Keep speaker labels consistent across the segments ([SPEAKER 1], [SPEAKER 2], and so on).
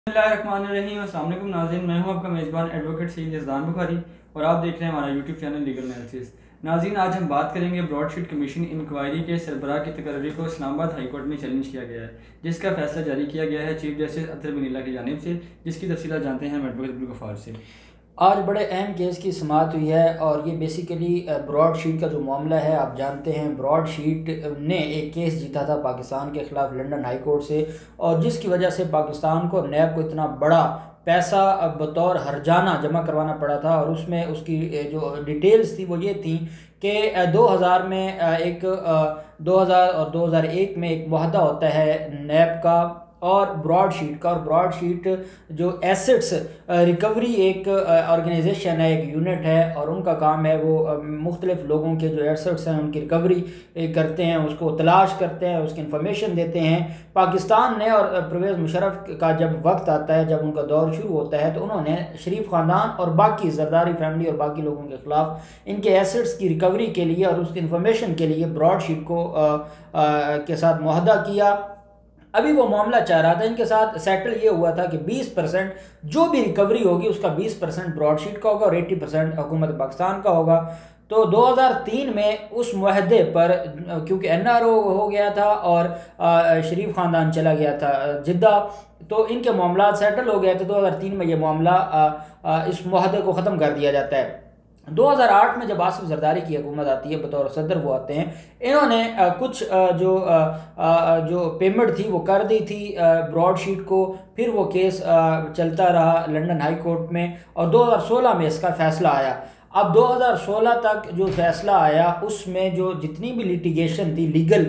[SPEAKER 1] बिस्मिल्लाहिर्रहमानिर्रहीम। अस्सलाम वालेकुम नाज़रीन, मैं हूं आपका मेज़बान एडवोकेट सईद यज़दान बुखारी और आप देख रहे हैं हमारा यूट्यूब चैनल लीगल एनालिसिस। नाज़रीन, आज हम बात करेंगे ब्रॉडशीट कमीशन इंक्वायरी के सरबराह की तकर्री को इस्लामाबाद हाई कोर्ट में चैलेंज किया गया है, जिसका फैसला जारी किया गया है चीफ जस्टिस अतर बिन की जानिब से, जिसकी तफसीलात जानते हैं हम एडवोकेट अब्दुल गफ्फार से।
[SPEAKER 2] आज बड़े अहम केस की समाअत हुई है और ये बेसिकली ब्रॉड शीट का जो मामला है, आप जानते हैं ब्रॉड शीट ने एक केस जीता था पाकिस्तान के ख़िलाफ़ लंदन हाई कोर्ट से, और जिसकी वजह से पाकिस्तान को नैब को इतना बड़ा पैसा बतौर हर्जाना जमा करवाना पड़ा था। और उसमें उसकी जो डिटेल्स थी वो ये थी कि 2000 में 2000 और 2001 में एक मुआहदा होता है नैब का और ब्रॉड शीट का। और ब्रॉड शीट जो एसेट्स रिकवरी एक ऑर्गेनाइजेशन है, एक यूनिट है, और उनका काम है वो मुख्तलिफ लोगों के जो एसेट्स हैं उनकी रिकवरी करते हैं, उसको तलाश करते हैं, उसकी इंफॉर्मेशन देते हैं। पाकिस्तान ने और परवेज़ मुशर्रफ का जब वक्त आता है, जब उनका दौर शुरू होता है, तो उन्होंने शरीफ ख़ानदान और बाकी जरदारी फैमिली और बाकी लोगों के ख़िलाफ़ इनके एसेट्स की रिकवरी के लिए और उसकी इंफॉर्मेशन के लिए ब्रॉड शीट को के साथ मुआहदा किया। अभी वो मामला चाह रहा था, इनके साथ सेटल ये हुआ था कि 20% जो भी रिकवरी होगी उसका 20% ब्रॉडशीट का होगा और 80% हुकूमत पाकिस्तान का होगा। तो 2003 में उस मुआहदे पर क्योंकि NRO हो गया था और शरीफ ख़ानदान चला गया था जिद्दा, तो इनके मामला सेटल हो गए थे। 2003 में ये मामला इस मुआहदे को ख़त्म कर दिया जाता है। 2008 में जब आसिफ जरदारी की हुकूमत आती है, बतौर सदर वो आते हैं, इन्होंने कुछ जो पेमेंट थी वो कर दी थी ब्रॉड शीट को। फिर वो केस चलता रहा लंदन हाई कोर्ट में और 2016 में इसका फ़ैसला आया। अब 2016 तक जो फ़ैसला आया उसमें जो जितनी भी लिटिगेशन थी, लीगल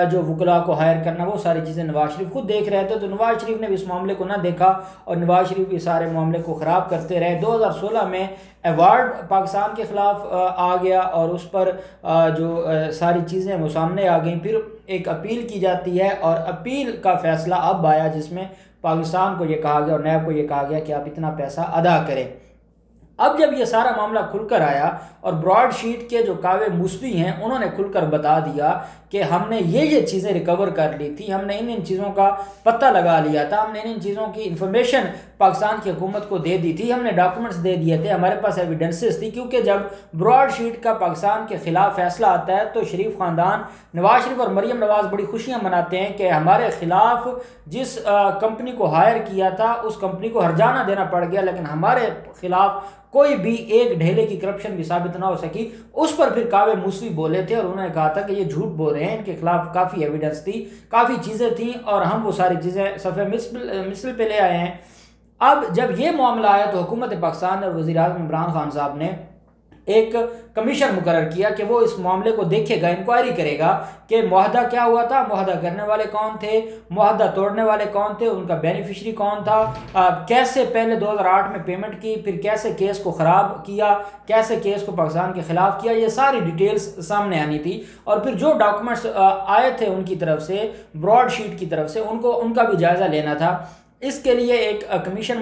[SPEAKER 2] जो वकला को हायर करना, वो सारी चीज़ें नवाज शरीफ खुद देख रहे थे। तो नवाज शरीफ ने भी इस मामले को ना देखा और नवाज शरीफ भी सारे मामले को ख़राब करते रहे। 2016 में अवार्ड पाकिस्तान के ख़िलाफ़ आ गया और उस पर जो सारी चीज़ें वो सामने आ गई। फिर एक अपील की जाती है और अपील का फ़ैसला अब आया, जिसमें पाकिस्तान को ये कहा गया और नैब को ये कहा गया कि आप इतना पैसा अदा करें। अब जब ये सारा मामला खुलकर आया और ब्रॉड शीट के जो कावे मुस्वी हैं उन्होंने खुलकर बता दिया कि हमने ये चीज़ें रिकवर कर ली थी, हमने इन चीज़ों का पता लगा लिया था, हमने इन चीज़ों की इंफॉर्मेशन पाकिस्तान की हुकूमत को दे दी थी, हमने डॉक्यूमेंट्स दे दिए थे, हमारे पास एविडेंसेस थी। क्योंकि जब ब्रॉड शीट का पाकिस्तान के ख़िलाफ़ फैसला आता है तो शरीफ ख़ानदान, नवाज शरीफ और मरीम नवाज़ बड़ी खुशियाँ मनाते हैं कि हमारे ख़िलाफ़ जिस कंपनी को हायर किया था उस कंपनी को हर्जाना देना पड़ गया, लेकिन हमारे ख़िलाफ़ कोई भी एक ढेले की करप्शन भी साबित ना हो सकी। उस पर फिर कावे मूसवी बोले थे और उन्होंने कहा था कि ये झूठ बोल रहे हैं, इनके खिलाफ काफ़ी एविडेंस थी, काफ़ी चीज़ें थी और हम वो सारी चीज़ें सफ़े मिसल पे ले आए हैं। अब जब ये मामला आया तो हुकूमत पाकिस्तान और वज़ीर आज़म इमरान खान साहब ने एक कमीशन मुकर्रर किया कि वो इस मामले को देखेगा, इंक्वायरी करेगा कि मुआहदा क्या हुआ था, मुआहदा करने वाले कौन थे, मुआहदा तोड़ने वाले कौन थे, उनका बेनिफिशरी कौन था, कैसे पहले 2008 में पेमेंट की, फिर कैसे केस को ख़राब किया, कैसे केस को पाकिस्तान के ख़िलाफ़ किया, ये सारी डिटेल्स सामने आनी थी। और फिर जो डॉक्यूमेंट्स आए थे उनकी तरफ से, ब्रॉड शीट की तरफ से, उनका भी जायज़ा लेना था। इसके लिए एक कमीशन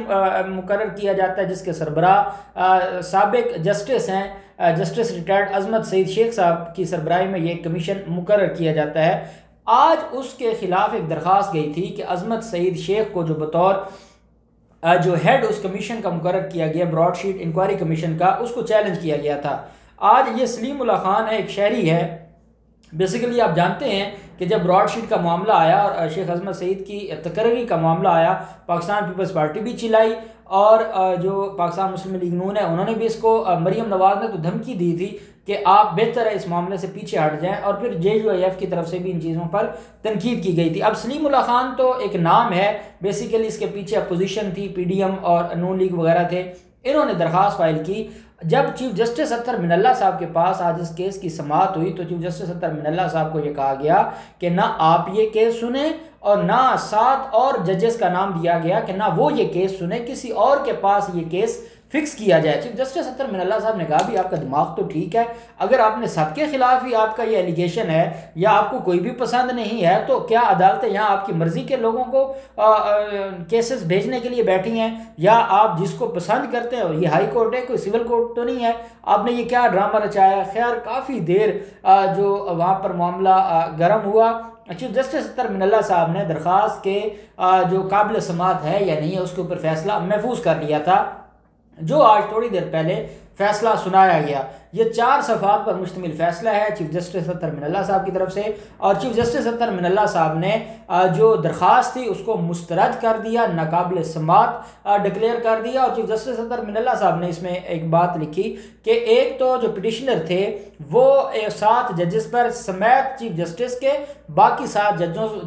[SPEAKER 2] मुकर्रर किया जाता है जिसके सरबराह साबिक जस्टिस हैं, जस्टिस रिटायर्ड अजमत सईद शेख साहब की सरबराही में ये कमीशन मुकर्रर किया जाता है। आज उसके ख़िलाफ़ एक दरख्वास्त गई थी कि अजमत सईद शेख को जो बतौर जो हेड उस कमीशन का मुकर्रर किया गया, ब्रॉड शीट इंक्वायरी कमीशन का, उसको चैलेंज किया गया था। आज ये सलीमुल्लाह खान है, एक शहरी है। बेसिकली आप जानते हैं कि जब ब्रॉड शीट का मामला आया और शेख अजमत सईद की तकर्री का मामला आया, पाकिस्तान पीपल्स पार्टी भी चिल्लाई और जो पाकिस्तान मुस्लिम लीग नून है उन्होंने भी इसको, मरीम नवाज़ ने तो धमकी दी थी कि आप बेहतर है इस मामले से पीछे हट जाएं, और फिर JUIF की तरफ से भी इन चीज़ों पर तनकीद की गई थी। अब सलीमुल्लाह खान तो एक नाम है, बेसिकली इसके पीछे अपोजिशन थी, PDM और नून लीग वगैरह थे। इन्होंने दरख्वास्त फाइल की। जब चीफ जस्टिस अतर मिनल्ला साहब के पास आज इस केस की समाअत हुई तो चीफ जस्टिस अतर मिनल्ला साहब को ये कहा गया कि ना आप ये केस सुने और ना 7 और जजेस का नाम दिया गया कि ना वो ये केस सुने, किसी और के पास ये केस फिक्स किया जाए। चीफ जस्टिस अतर मिनल्ला साहब ने कहा भी आपका दिमाग तो ठीक है, अगर आपने सबके खिलाफ ही आपका ये एलिगेशन है या आपको कोई भी पसंद नहीं है तो क्या अदालतें यहाँ आपकी मर्जी के लोगों को केसेस भेजने के लिए बैठी हैं, या आप जिसको पसंद करते हो, ये हाई कोर्ट है, कोई सिविल कोर्ट तो नहीं है, आपने ये क्या ड्रामा रचाया। खैर काफ़ी देर जो वहाँ पर मामला गर्म हुआ चीफ जस्टिस अत्तर मिनल्ला साहब ने दरख्वास्त के जो काबिल समात है या नहीं है उसके ऊपर फैसला महफूज कर लिया था, जो आज थोड़ी देर पहले फैसला सुनाया गया। ये 4 सफ़ात पर मुश्तमिल फ़ैसला है चीफ जस्टिस अत्तर मिनल्ला साहब की तरफ से, और चीफ जस्टिस अत्तर मिनल्ला साहब ने जो दरख्वास्त थी उसको मुस्तरद कर दिया, नाकाबिल समात डिक्लेयर कर दिया। और चीफ जस्टिस अत्तर मिनल्ला साहब ने इसमें एक बात लिखी कि एक तो जो पिटिशनर थे वो 7 जजेस पर समेत चीफ जस्टिस के बाकी 7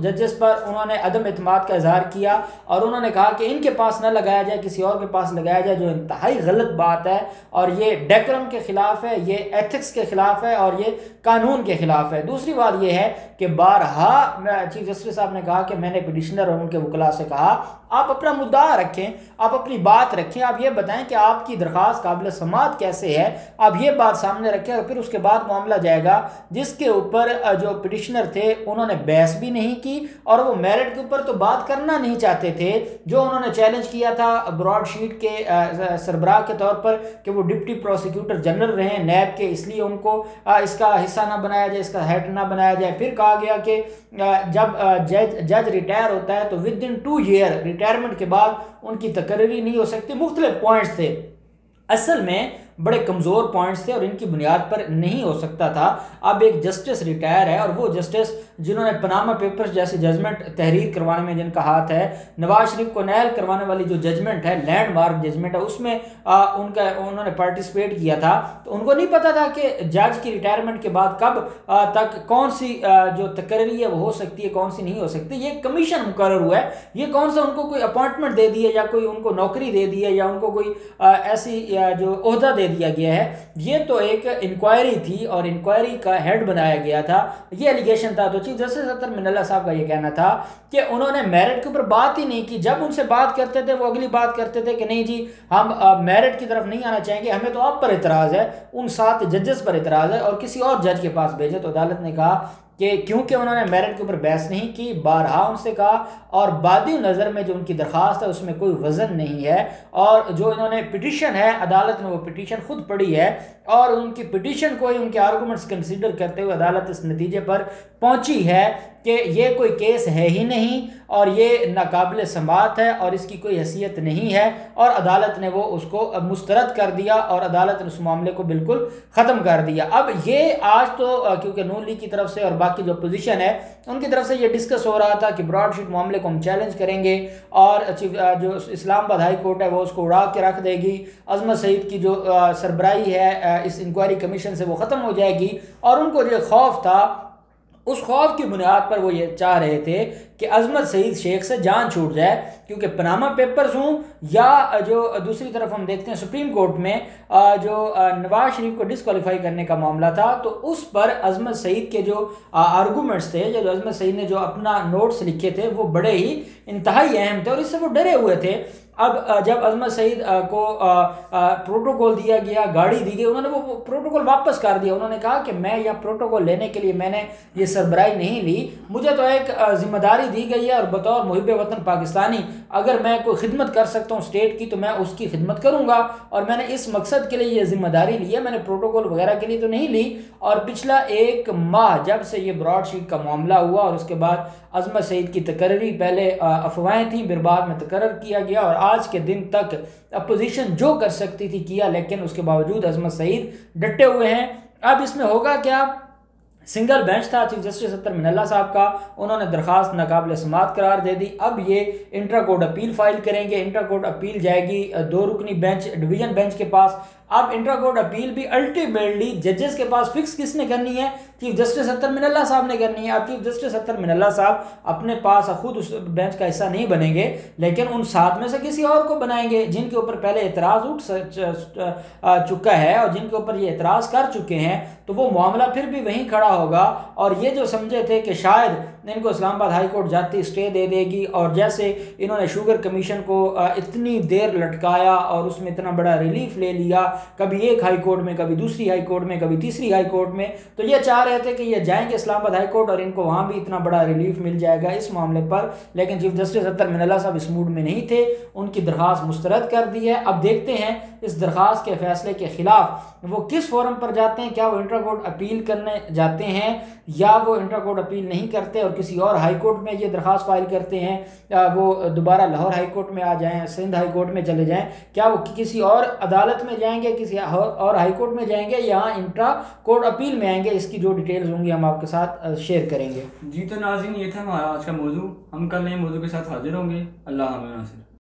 [SPEAKER 2] जजेस पर उन्होंने अदम एतमाद का इजहार किया, और उन्होंने कहा कि इनके पास न लगाया जाए, किसी और के पास लगाया जाए, जो इंतहाई गलत बात है और ये डेकोरम के खिलाफ है, ये एथिक्स के खिलाफ है और ये कानून के खिलाफ है। दूसरी बात यह है कि बारहा चीफ जस्टिस साहब ने कहा कि मैंने पिटिशनर और उनके वकला से कहा आप अपना मुद्दा रखें, आप अपनी बात रखें, आप ये बताएं कि आपकी दरख्वास्त काबिल समात कैसे है, आप ये बात सामने रखें, और फिर उसके बाद मामला जाएगा। जिसके ऊपर जो पिटिशनर थे उन्होंने बहस भी नहीं की और वो मेरिट के ऊपर तो बात करना नहीं चाहते थे। जो उन्होंने चैलेंज किया था ब्रॉडशीट के सरबराह के तौर पर कि वो डिप्टी प्रोसिक्यूटर जनरल रहे नैब के, इसलिए उनको इसका हिस्सा ना बनाया जाए, इसका हेड ना बनाया जाए। फिर कहा गया कि जब जज रिटायर होता है तो विद इन 2 ईयर रिटायरमेंट के बाद उनकी तकर्री नहीं हो सकती। मुख्तलिफ पॉइंट्स थे, असल में बड़े कमज़ोर पॉइंट्स थे और इनकी बुनियाद पर नहीं हो सकता था। अब एक जस्टिस रिटायर है और वो जस्टिस जिन्होंने पनामा पेपर्स जैसे जजमेंट तहरीर करवाने में जिनका हाथ है, नवाज शरीफ को नहल करवाने वाली जो जजमेंट है, लैंडमार्क जजमेंट है, उसमें उन्होंने पार्टिसिपेट किया था। तो उनको नहीं पता था कि जज की रिटायरमेंट के बाद कब तक कौन सी जो तकर्री है वो हो सकती है, कौन सी नहीं हो सकती। ये कमीशन मुकर्रर हुआ है, ये कौन सा उनको कोई अपॉइंटमेंट दे दी है या कोई उनको नौकरी दे दी है या उनको कोई ऐसी जो ओहदा दे दिया गया है। ये तो एक इंक्वायरी थी और इंक्वायरी का हेड बनाया गया था, ये एलिगेशन था। तो चीफ जस्टिस अत्तर मिनल्ला साहब का ये कहना था कि उन्होंने मेरिट के ऊपर बात ही नहीं की। जब उनसे बात करते थे वो अगली बात करते थे कि नहीं जी हम मेरिट की तरफ नहीं आना चाहेंगे, हमें तो आप पर इतराज़ है, उन 7 जजेस पर इतराज़ है और किसी और जज के पास भेजे। तो अदालत ने कहा कि क्योंकि उन्होंने मेरिट के ऊपर बहस नहीं की, बारहा उनसे कहा, और बादी नज़र में जो उनकी दरख्वास्त है उसमें कोई वज़न नहीं है, और जो इन्होंने पिटिशन है अदालत ने वो पिटिशन खुद पढ़ी है और उनकी पिटिशन को ही उनके आर्गूमेंट्स कंसीडर करते हुए अदालत इस नतीजे पर पहुंची है कि ये कोई केस है ही नहीं और ये नाकाबिल समात है और इसकी कोई हैसियत नहीं है, और अदालत ने वो उसको मुस्तरद कर दिया और अदालत ने उस मामले को बिल्कुल ख़त्म कर दिया। अब ये आज तो क्योंकि नून लीग की तरफ से और बाकी जो पोजीशन है उनकी तरफ से ये डिस्कस हो रहा था कि ब्रॉडशीट मामले को हम चैलेंज करेंगे और जो इस्लामाबाद हाई कोर्ट है वो उसको उड़ा के रख देगी, अजमत सईद की जो सरबराही है इस इंक्वायरी कमीशन से वो ख़त्म हो जाएगी। और उनको जो खौफ था उस खौफ की बुनियाद पर वो ये चाह रहे थे कि अजमत सईद शेख से जान छूट जाए, क्योंकि पनामा पेपर्स हूँ या जो दूसरी तरफ हम देखते हैं सुप्रीम कोर्ट में जो नवाज शरीफ को डिस्क्वालीफाई करने का मामला था, तो उस पर अजमत सईद के जो आर्गूमेंट्स थे, जो अजमत सईद ने जो अपना नोट्स लिखे थे वो बड़े ही इंतहाई अहम थे और इससे वो डरे हुए थे। अब जब अजमत सईद को प्रोटोकॉल दिया गया, गाड़ी दी गई, उन्होंने वो प्रोटोकॉल वापस कर दिया। उन्होंने कहा कि मैं यह प्रोटोकॉल लेने के लिए मैंने ये सरबराही नहीं ली, मुझे तो एक जिम्मेदारी दी गई है और बतौर मुहिब वतन पाकिस्तानी अगर मैं कोई खिदमत कर सकता हूँ स्टेट की तो मैं उसकी खिदमत करूँगा, और मैंने इस मकसद के लिए ये जिम्मेदारी ली है, मैंने प्रोटोकॉल वगैरह के लिए तो नहीं ली। और पिछला 1 माह जब से ये ब्रॉडशीट का मामला हुआ और उसके बाद अजमत सईद की तकर्री, पहले अफवाहें थी फिर बाद में तकर्रर किया गया और आज के दिन तक अपोजिशन जो कर सकती थी किया, लेकिन उसके बावजूद अजमत सईद डटे हुए हैं। अब इसमें होगा क्या, सिंगल बेंच था चीफ जस्टिस अत्तर मिनल्ला साहब का, उन्होंने दरख्वास्त नाकाबिल समात करार दे दी। अब ये इंट्रा कोर्ट अपील फाइल करेंगे, इंट्रा कोर्ट अपील जाएगी 2 रुकनी बेंच डिवीजन बेंच के पास। अब इंट्रा कोर्ट अपील भी अल्टीमेटली जजेस के पास फिक्स किसने करनी है, चीफ जस्टिस अत्तर मिनल्ला साहब ने करनी है। अब चीफ जस्टिस अत्तर मिनल्ला साहब अपने पास खुद उस बेंच का हिस्सा नहीं बनेंगे, लेकिन उन 7 में से किसी और को बनाएंगे जिनके ऊपर पहले एतराज़ उठ चुका है और जिनके ऊपर ये एतराज़ कर चुके हैं, तो वो मामला फिर भी वहीं खड़ा होगा। और ये जो समझे थे कि शायद इनको इस्लामाबाद हाई कोर्ट जाती स्टे दे देगी, और जैसे इन्होंने शुगर कमीशन को इतनी देर लटकाया और उसमें इतना बड़ा रिलीफ ले लिया, कभी एक हाई कोर्ट में, कभी दूसरी हाई कोर्ट में, कभी तीसरी हाई कोर्ट में, तो ये चाह रहे थे कि ये जाएंगे इस्लामाबाद हाई कोर्ट और इनको वहाँ भी इतना बड़ा रिलीफ मिल जाएगा इस मामले पर। लेकिन चीफ जस्टिस अत्तर मिनल्ला साहब इस मूड में नहीं थे, उनकी दरख्वास्त मुस्तरद कर दी है। अब देखते हैं इस दरख्वास्त के फ़ैसले के ख़िलाफ़ वो किस फोरम पर जाते हैं, क्या वो इंट्रा कोर्ट अपील करने जाते हैं या वो इंट्रा कोर्ट अपील नहीं करते और किसी और हाई कोर्ट में ये दरख्वास्त फाइल करते हैं, वो दोबारा लाहौर हाई कोर्ट में आ जाएँ, सिंध हाई कोर्ट में चले जाएँ, क्या वो किसी और अदालत में जाएंगे, किसी और हाई कोर्ट में जाएंगे, यहाँ इंट्रा कोर्ट अपील में आएंगे, इसकी जो डिटेल्स होंगी हम आपके साथ शेयर करेंगे।
[SPEAKER 1] जी तो नाज़रीन, ये था हमारा आज का मौजू। हम कल नए मौजू के साथ हाजिर होंगे। अल्लाह हाफ़िज़ नाज़रीन।